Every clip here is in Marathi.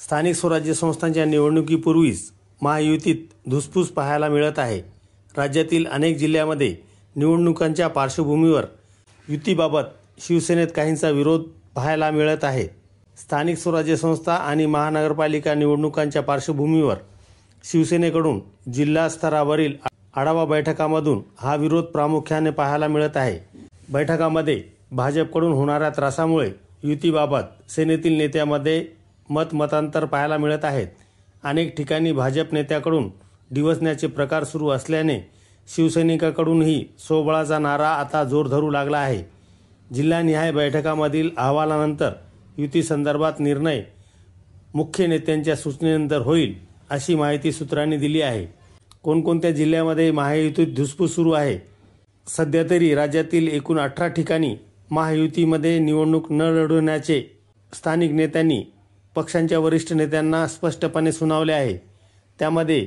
स्थानिक स्वराज्य संस्थांच्या निवडणुकीपूर्वीच महायुतीत धुसफूस पाहायला मिळत आहे। राज्यातील अनेक जिल्ह्यांमध्ये निवडणुकांच्या पार्श्वभूमीवर युतीबाबत शिवसेनेत काहींचा विरोध पाहायला मिळत आहे। स्थानिक स्वराज्य संस्था आणि महानगरपालिका निवडणुकांच्या पार्श्वभूमीवर शिवसेनेकडून जिल्हा स्तरावरील आढावा बैठकांमधून हा विरोध प्रामुख्याने पाहायला मिळत आहे। बैठकांमध्ये भाजपकडून होणाऱ्या त्रासामुळे युतीबाबत सेनेतील नेत्यांमध्ये मतांतर पाहायला मिळत आहेत। अनेक ठिकाणी भाजप नेत्याकडून डिवचण्याचे प्रकार सुरू असल्याने शिवसैनिकांकडूनही स्वबळाचा नारा आता जोर धरू लागला आहे। जिल्हानिहाय बैठकांमधील अहवालानंतर युती संदर्भात निर्णय मुख्य नेत्यांच्या सूचनेनंतर होईल अशी माहिती सूत्रांनी दिली आहे। कोणकोणत्या जिल्ह्यामध्ये महायुतीत धुसफूस सुरू आहे? सध्या तरी राज्यातील एकूण 18 ठिकाणी महायुतीमध्ये निवडणूक न लढवण्याचे स्थानिक नेत्यांनी पक्षांच्या वरिष्ठ नेत्यांना स्पष्टपणे सुनावले आहे। त्यामध्ये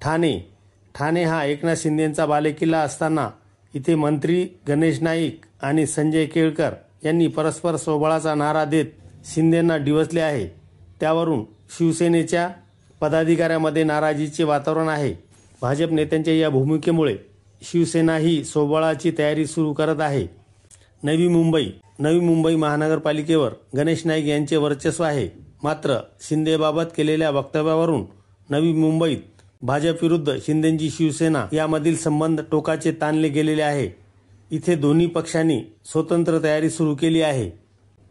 ठाणे हा एकनाथ शिंदेंचा बालेकिल्ला असताना इथे मंत्री गणेश नाईक आणि संजय केळकर यांनी परस्पर स्वबळाचा नारा देत शिंदेंना डिवचले आहे। त्यावरून शिवसेनेच्या पदाधिकाऱ्यांमध्ये नाराजीचे वातावरण आहे। भाजप नेत्यांच्या या भूमिकेमुळे शिवसेना ही स्वबळाची तयारी सुरू करत आहे। नवी मुंबई महानगरपालिकेवर गणेश नाईक यांचे वर्चस्व आहे। मात्र शिंदेबाबत केलेल्या वक्तव्यावरून नवी मुंबईत भाजप विरुद्ध शिंदेंची शिवसेना यामधील संबंध टोकाचे ताणले गेलेले आहे। इथे दोन्ही पक्षांनी स्वतंत्र तयारी सुरू केली आहे।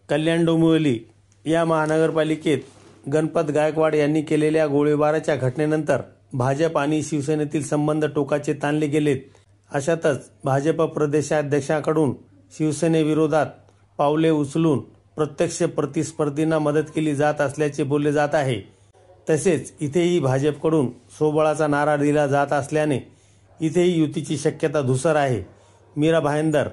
कल्याण डोंबिवली या महानगरपालिकेत गणपत गायकवाड यांनी केलेल्या गोळीबाराच्या घटनेनंतर भाजप आणि शिवसेनेतील संबंध टोकाचे ताणले गेलेत। अशातच भाजप प्रदेशाध्यक्षांकडून शिवसेनेविरोधात पावले उचलून प्रत्यक्ष प्रतिस्पर्धींना मदत केली जात असल्याचे बोलले जात आहे। तसेच इथेही भाजपकडून स्वबळाचा नारा दिला जात असल्याने इथेही युतीची शक्यता धुसर आहे। मीरा भाईंदर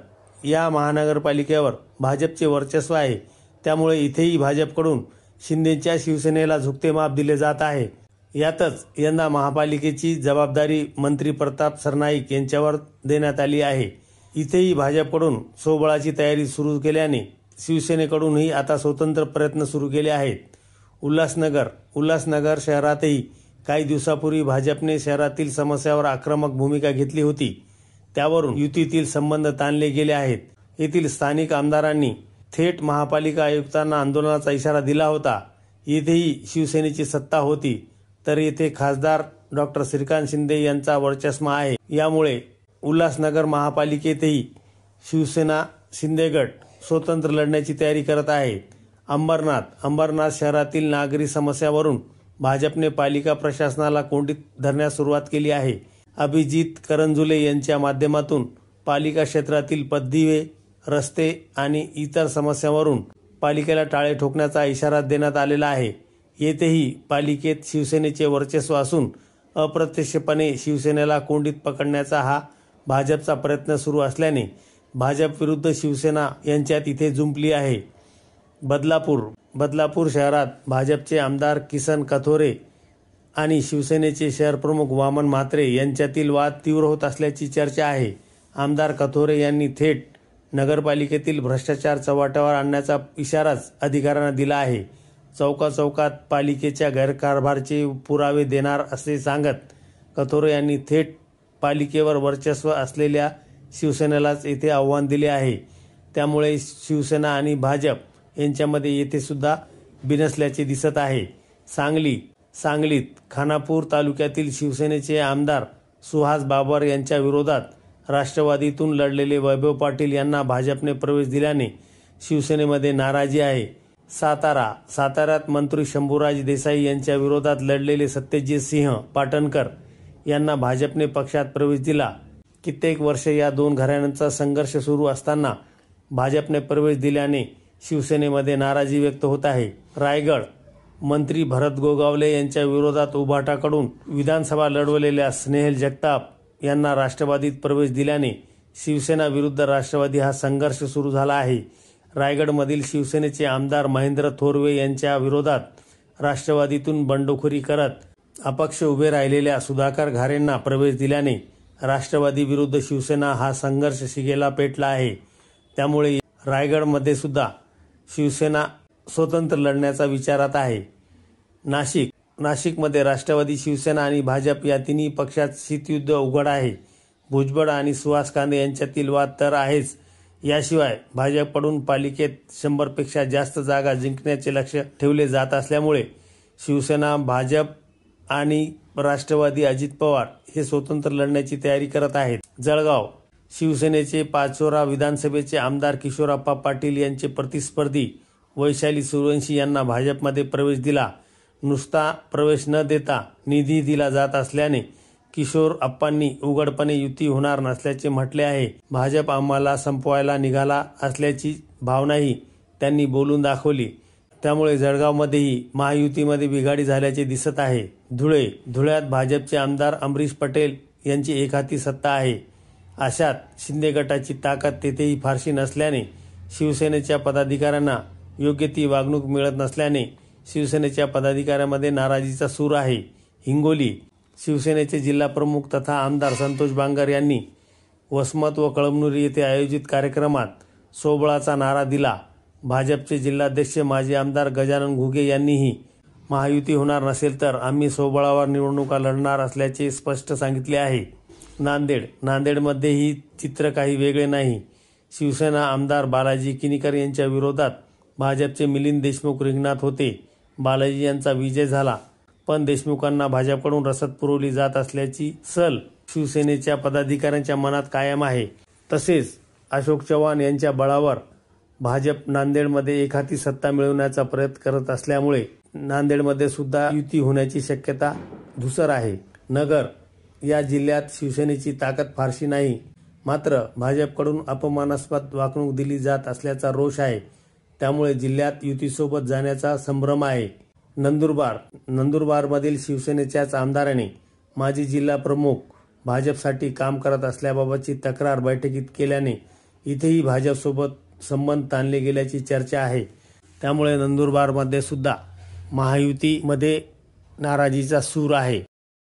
या महानगरपालिकेवर भाजपचे वर्चस्व आहे। त्यामुळे इथेही भाजपकडून शिंदेच्या शिवसेनेला झुकते माप दिले जात आहे। यातच यंदा महापालिकेची जबाबदारी मंत्री प्रताप सरनाईक यांच्यावर देण्यात आली आहे। इथेही भाजपकडून स्वबळाची तयारी सुरू केल्याने शिवसेनेकडूनही आता स्वतंत्र प्रयत्न सुरू केले आहेत। उल्हासनगर शहरातही काही दिवसापूर्वी भाजपने शहरातील समस्यावर आक्रमक भूमिका घेतली होती। त्यावरून युतीतील संबंध ताणले गेले आहेत। येथील स्थानिक आमदारांनी थेट महापालिका आयुक्तांना आंदोलनाचा इशारा दिला होता। येथेही शिवसेनेची सत्ता होती, तर येथे खासदार डॉक्टर श्रीकांत शिंदे यांचा वर्चस्व आहे। यामुळे उल्हासनगर महापालिकेतही शिवसेना शिंदे गट स्वतंत्र लढण्याची तयारी करत आहे। अंबरनाथ शहरातील नागरी समस्यावरून भाजपने पालिका प्रशासनाला कोंडीत धरण्यास सुरुवात केली आहे। अभिजित करंजुले यांच्या माध्यमातून पालिका क्षेत्रातील पददिवे, रस्ते आणि इतर समस्यांवरून पालिकेला टाळे ठोकण्याचा इशारा देण्यात आलेला आहे। येथेही पालिकेत शिवसेनेचे वर्चस्व असून अप्रत्यक्षपणे शिवसेनेला कोंडीत पकडण्याचा हा भाजपचा प्रयत्न सुरू असल्याने भाजप विरुद्ध शिवसेना यांच्यात इथे जुंपली आहे। बदलापूर शहरात भाजपचे आमदार किसन कथोरे आणि शिवसेनेचे शहर प्रमुख वामन म्हात्रे यांच्यातील वाद तीव्र होत असल्याची चर्चा आहे। आमदार कथोरे यांनी थेट नगरपालिकेतील भ्रष्टाचार चव्हाट्यावर आणण्याचा इशाराच अधिकाऱ्यांना दिला आहे। चौकात पालिकेच्या गैरकारभाराचे पुरावे देणार असे सांगत कथोरे यांनी थेट पालिकेवर वर्चस्व असलेल्या शिवसेनेलाच येथे आव्हान दिले आहे। त्यामुळे शिवसेना आणि भाजप यांच्यामध्ये येथे सुद्धा बिनसल्याचे दिसत आहे। सांगलीत खानापूर तालुक्यातील शिवसेनेचे आमदार सुहास बाबर यांच्या विरोधात राष्ट्रवादीतून लढलेले वैभव पाटील यांना भाजपने प्रवेश दिल्याने शिवसेनेमध्ये नाराजी आहे। साताऱ्यात मंत्री शंभूराज देसाई यांच्या विरोधात लढलेले सत्यजित सिंह पाटणकर यांना भाजपने पक्षात प्रवेश दिला। कित्येक वर्ष या दोन घराण्यांचा संघर्ष सुरू असताना भाजपने प्रवेश दिल्याने शिवसेनेमध्ये नाराजी व्यक्त होत आहे। रायगड मंत्री भरत गोगावले यांच्या विरोधात उभाटाकडून विधानसभा लढवलेल्या स्नेहल जगताप यांना राष्ट्रवादीत प्रवेश दिल्याने शिवसेना विरुद्ध राष्ट्रवादी हा संघर्ष सुरू झाला आहे। रायगडमधील शिवसेनेचे आमदार महेंद्र थोरवे यांच्या विरोधात राष्ट्रवादीतून बंडखोरी करत अपक्ष उभे राहिलेल्या सुधाकर घारेंना प्रवेश दिल्याने राष्ट्रवादी विरुद्ध शिवसेना हा संघर्ष शिगेला पेटला आहे। त्यामुळे रायगडमध्ये सुद्धा शिवसेना स्वतंत्र लढण्याचा विचारात आहे। नाशिकमध्ये राष्ट्रवादी, शिवसेना आणि भाजप या तिन्ही पक्षात शीतयुद्ध उघड आहे. भुजबळ आणि सुहास कांदे यांच्यातील वाद तर आहेच. याशिवाय भाजपकडून पालिकेत 100 पेक्षा जास्त जागा जिंकण्याचे लक्ष्य ठेवले जात असल्यामुळे शिवसेना, भाजप आणि राष्ट्रवादी अजित पवार हे स्वतंत्र लढण्याची तयारी करत आहेत. जळगाव शिवसेनेचे पाचोरा विधानसभेचे आमदार किशोरप्पा पाटील यांचे प्रतिस्पर्धी वैशाली सूर्यवंशी यांना भाजपमध्ये प्रवेश दिला. नुसता प्रवेश न देता निधी दिला जात असल्याने किशोरप्पांनी उघडपणे युती होणार नसल्याचे म्हटले आहे. भाजप आम्हाला संपवायला निघाला असल्याची भावनाही त्यांनी बोलून दाखवली. त्यामुळे जळगावमध्येही महायुतीमध्ये बिघाडी झाल्याचे दिसत आहे. धुळ्यात भाजपचे आमदार अमरीश पटेल यांची एकहाती सत्ता आहे. अशात शिंदे गटाची ताकद तेथेही फारशी नसल्याने शिवसेनेच्या पदाधिकाऱ्यांना योग्य ती वागणूक मिळत नसल्याने शिवसेनेच्या पदाधिकाऱ्यांमध्ये नाराजीचा सूर आहे. हिंगोली शिवसेनेचे जिल्हाप्रमुख तथा आमदार संतोष बांगर यांनी वसमत व कळमनुरी येथे आयोजित कार्यक्रमात सोबळाचा नारा दिला. भाजपचे जिल्हाध्यक्ष माजी आमदार गजानन घुगे यांनीही महायुती होणार नसेल तर आम्ही सोबळावर निवडणुका लढणार असल्याचे स्पष्ट सांगितले आहे. नांदेडमध्येही चित्र काही वेगळे नाही. शिवसेना आमदार बालाजी किनीकर यांच्या विरोधात भाजपचे मिलिंद देशमुख रिंगणात होते. बालाजी यांचा विजय झाला, पण देशमुखांना भाजपकडून रसद पुरवली जात असल्याची सल शिवसेनेच्या पदाधिकाऱ्यांच्या मनात कायम आहे. तसेच अशोक चव्हाण यांच्या बळावर भाजप नांदेडमध्ये एकहाती सत्ता मिळवण्याचा प्रयत्न करत असल्यामुळे नांदेडमध्ये सुद्धा युती होण्याची शक्यता धुसर आहे. नगर या जिल्ह्यात शिवसेनेची ताकद फारशी नाही, मात्र भाजपकडून अपमानास्पद वागणूक दिली जात असल्याचा रोष आहे. त्यामुळे जिल्ह्यात युतीसोबत जाण्याचा संभ्रम आहे. नंदुरबारमधील शिवसेनेच्याच आमदाराने माजी जिल्हा प्रमुख भाजपसाठी काम करत असल्याबाबतची तक्रार बैठकीत केल्याने इथेही भाजपसोबत संबंध ताणले गेल्याची चर्चा आहे. त्यामुळे नंदुरबारमध्ये सुद्धा महायुतीमध्ये नाराजीचा सूर आहे.